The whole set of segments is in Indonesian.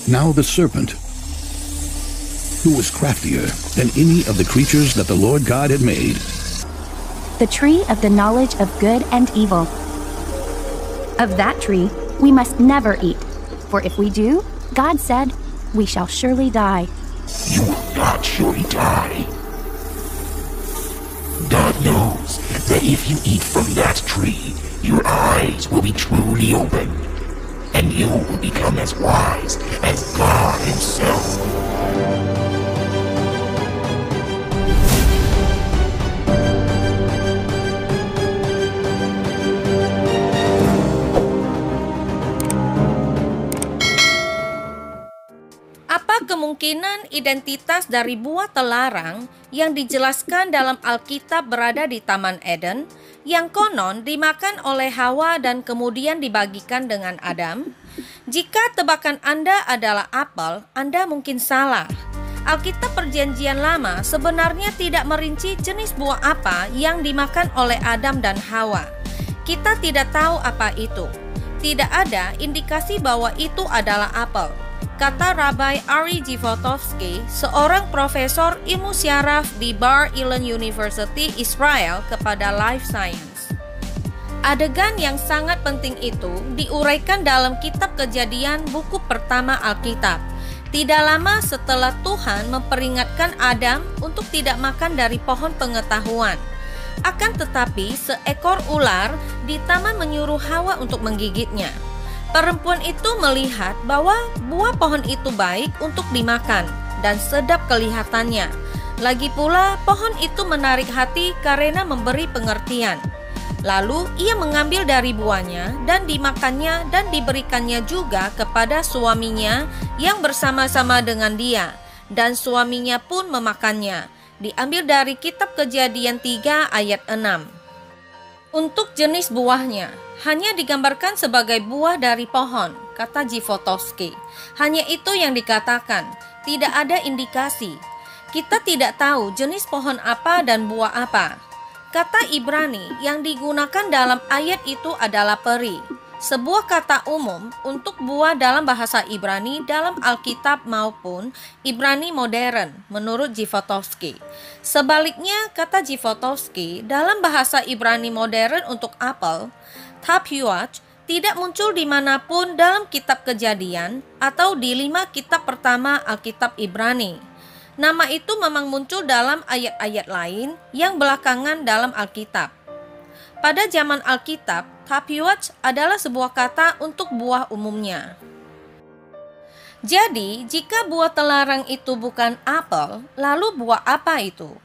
Now the serpent, who was craftier than any of the creatures that the Lord God had made. The tree of the knowledge of good and evil. Of that tree we must never eat, for if we do, God said, we shall surely die. You will not surely die. God knows that if you eat from that tree, your eyes will be truly opened, and you will become as wise as God Himself. Apa kemungkinan identitas dari buah terlarang yang dijelaskan dalam Alkitab berada di Taman Eden, yang konon dimakan oleh Hawa dan kemudian dibagikan dengan Adam? Jika tebakan Anda adalah apel, Anda mungkin salah. Alkitab Perjanjian Lama sebenarnya tidak merinci jenis buah apa yang dimakan oleh Adam dan Hawa. Kita tidak tahu apa itu. Tidak ada indikasi bahwa itu adalah apel, kata Rabbi Ari Zivotofsky, seorang profesor ilmu syaraf di Bar Ilan University, Israel, kepada Life Science. Adegan yang sangat penting itu diuraikan dalam kitab Kejadian buku pertama Alkitab, tidak lama setelah Tuhan memperingatkan Adam untuk tidak makan dari pohon pengetahuan. Akan tetapi seekor ular di taman menyuruh Hawa untuk menggigitnya. Perempuan itu melihat bahwa buah pohon itu baik untuk dimakan dan sedap kelihatannya. Lagi pula pohon itu menarik hati karena memberi pengertian. Lalu ia mengambil dari buahnya dan dimakannya dan diberikannya juga kepada suaminya yang bersama-sama dengan dia, dan suaminya pun memakannya. Diambil dari kitab Kejadian 3 ayat 6. Untuk jenis buahnya, hanya digambarkan sebagai buah dari pohon, kata Zivotofsky. Hanya itu yang dikatakan, tidak ada indikasi. Kita tidak tahu jenis pohon apa dan buah apa. Kata Ibrani yang digunakan dalam ayat itu adalah peri, sebuah kata umum untuk buah dalam bahasa Ibrani dalam Alkitab maupun Ibrani modern, menurut Zivotofsky. Sebaliknya, kata Zivotofsky, dalam bahasa Ibrani modern untuk apel, taphiwach, tidak muncul dimanapun dalam kitab Kejadian atau di 5 kitab pertama Alkitab Ibrani. Nama itu memang muncul dalam ayat-ayat lain yang belakangan dalam Alkitab. Pada zaman Alkitab, taphiwach adalah sebuah kata untuk buah umumnya. Jadi, jika buah terlarang itu bukan apel, lalu buah apa itu?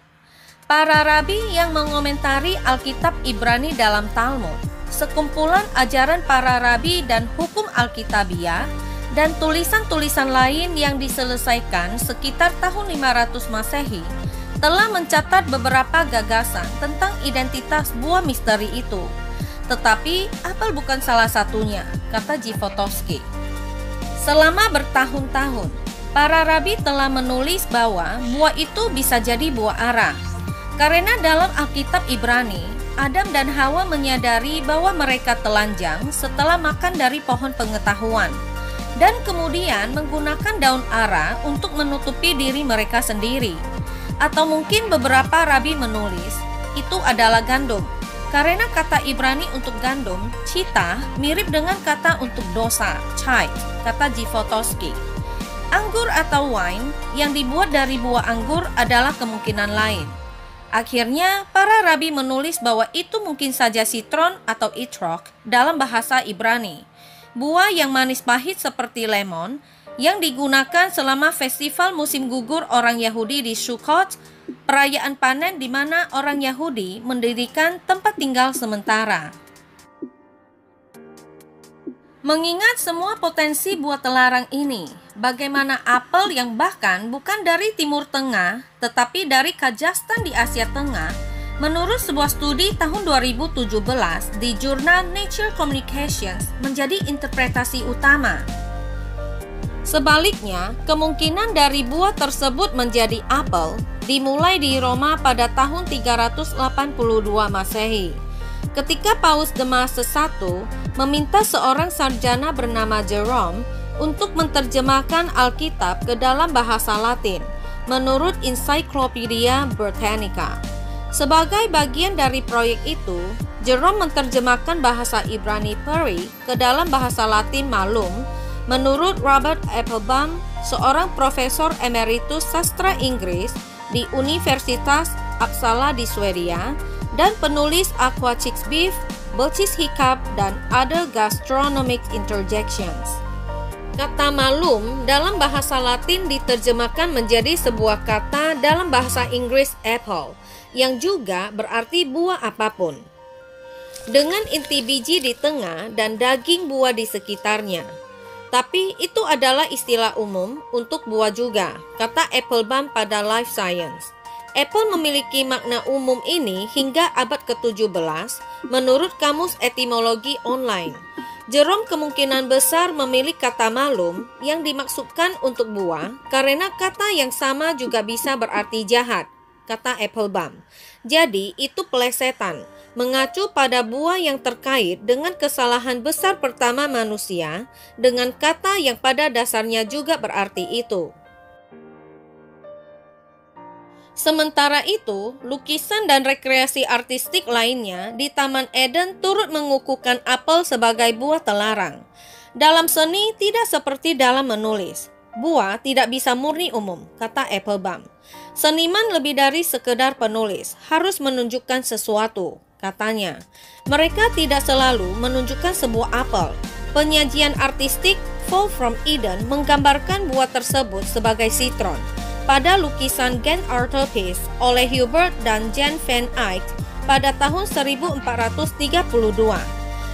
Para rabi yang mengomentari Alkitab Ibrani dalam Talmud, sekumpulan ajaran para rabi dan hukum Alkitabiah, dan tulisan-tulisan lain yang diselesaikan sekitar tahun 500 Masehi, telah mencatat beberapa gagasan tentang identitas buah misteri itu. Tetapi apel bukan salah satunya, kata Zivotofsky. Selama bertahun-tahun, para rabi telah menulis bahwa buah itu bisa jadi buah ara. Karena dalam Alkitab Ibrani, Adam dan Hawa menyadari bahwa mereka telanjang setelah makan dari pohon pengetahuan, dan kemudian menggunakan daun ara untuk menutupi diri mereka sendiri. Atau mungkin beberapa rabi menulis, itu adalah gandum. Karena kata Ibrani untuk gandum, chita, mirip dengan kata untuk dosa, chait, kata Zivotofsky. Anggur atau wine yang dibuat dari buah anggur adalah kemungkinan lain. Akhirnya, para rabi menulis bahwa itu mungkin saja sitron atau etrog dalam bahasa Ibrani. Buah yang manis pahit seperti lemon yang digunakan selama festival musim gugur orang Yahudi di Sukkot, perayaan panen di mana orang Yahudi mendirikan tempat tinggal sementara. Mengingat semua potensi buah terlarang ini, bagaimana apel yang bahkan bukan dari Timur Tengah tetapi dari Kazakhstan di Asia Tengah, menurut sebuah studi tahun 2017 di jurnal Nature Communications, menjadi interpretasi utama. Sebaliknya, kemungkinan dari buah tersebut menjadi apel dimulai di Roma pada tahun 382 Masehi. Ketika Paus Damasus I meminta seorang sarjana bernama Jerome untuk menerjemahkan Alkitab ke dalam bahasa Latin, menurut Encyclopedia Britannica. Sebagai bagian dari proyek itu, Jerome menerjemahkan bahasa Ibrani Peri ke dalam bahasa Latin Malum, menurut Robert Applebaum, seorang profesor emeritus sastra Inggris di Universitas Uppsala di Swedia, dan penulis Aquatics Beef, Belchis Hiccup, dan Other Gastronomic Interjections. Kata malum dalam bahasa Latin diterjemahkan menjadi sebuah kata dalam bahasa Inggris apple, yang juga berarti buah apapun, dengan inti biji di tengah dan daging buah di sekitarnya. Tapi itu adalah istilah umum untuk buah juga, kata Applebaum pada Life Science. Apple memiliki makna umum ini hingga abad ke-17 menurut Kamus Etimologi Online. Jerome kemungkinan besar memilih kata malum yang dimaksudkan untuk buah karena kata yang sama juga bisa berarti jahat, kata Applebaum. Jadi itu pelesetan, mengacu pada buah yang terkait dengan kesalahan besar pertama manusia dengan kata yang pada dasarnya juga berarti itu. Sementara itu, lukisan dan rekreasi artistik lainnya di Taman Eden turut mengukuhkan apel sebagai buah terlarang. Dalam seni tidak seperti dalam menulis. Buah tidak bisa murni umum, kata Applebaum. Seniman lebih dari sekedar penulis, harus menunjukkan sesuatu, katanya. Mereka tidak selalu menunjukkan sebuah apel. Penyajian artistik Fall from Eden menggambarkan buah tersebut sebagai sitron. Pada lukisan Ghent Altarpiece oleh Hubert dan Jan van Eyck pada tahun 1432.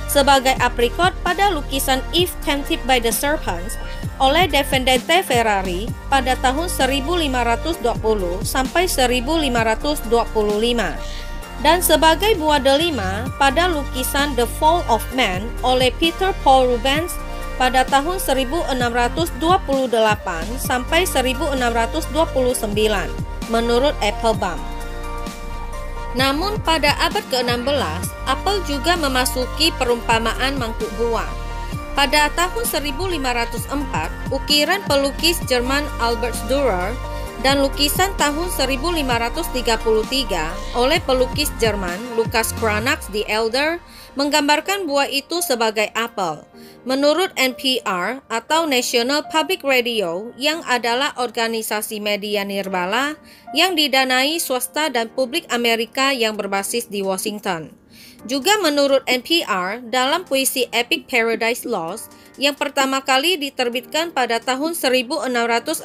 Sebagai aprikot pada lukisan Eve Tempted by the Serpents oleh Defendente Ferrari pada tahun 1520 sampai 1525. Dan sebagai buah delima pada lukisan The Fall of Man oleh Peter Paul Rubens pada tahun 1628 sampai 1629 menurut Applebaum. Namun pada abad ke-16, apel juga memasuki perumpamaan mangkuk buah. Pada tahun 1504, ukiran pelukis Jerman Albert Dürer dan lukisan tahun 1533 oleh pelukis Jerman Lucas Cranach the Elder menggambarkan buah itu sebagai apel. Menurut NPR atau National Public Radio yang adalah organisasi media nirbala yang didanai swasta dan publik Amerika yang berbasis di Washington. Juga menurut NPR dalam puisi Epic Paradise Lost yang pertama kali diterbitkan pada tahun 1667,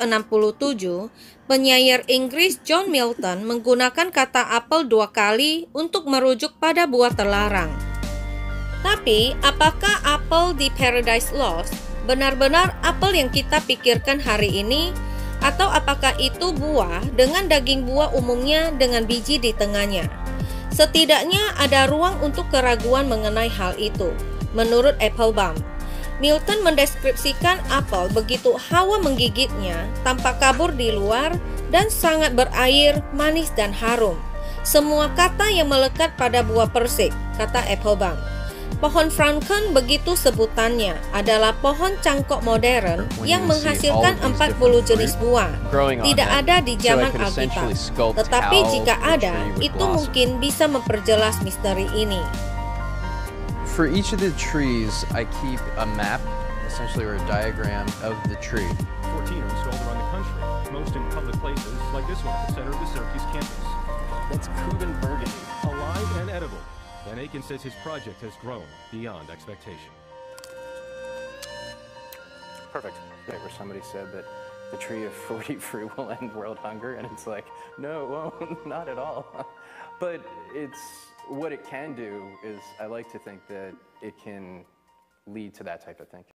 penyair Inggris John Milton menggunakan kata apel 2 kali untuk merujuk pada buah terlarang. Tapi, apakah apel di Paradise Lost benar-benar apel yang kita pikirkan hari ini? Atau apakah itu buah dengan daging buah umumnya dengan biji di tengahnya? Setidaknya ada ruang untuk keraguan mengenai hal itu, menurut Applebaum. Milton mendeskripsikan apel begitu Hawa menggigitnya, tampak kabur di luar dan sangat berair, manis dan harum. Semua kata yang melekat pada buah persik, kata Applebaum. Pohon franken begitu sebutannya adalah pohon cangkok modern yang menghasilkan 40 jenis buah. Tidak ada di zaman Alkitab. Tetapi jika ada, itu mungkin bisa memperjelas misteri ini. For each of the trees, I keep a map, essentially, or a diagram of the tree. 14 are installed around the country, most in public places like this one at the center of the Syracuse campus. That's Cuban burgundy, alive and edible. Van Aken says his project has grown beyond expectation. Perfect. Where somebody said that the tree of fruit will end world hunger, and it's like, no, it won't, not at all. But it's what it can do is I like to think that it can lead to that type of thinking.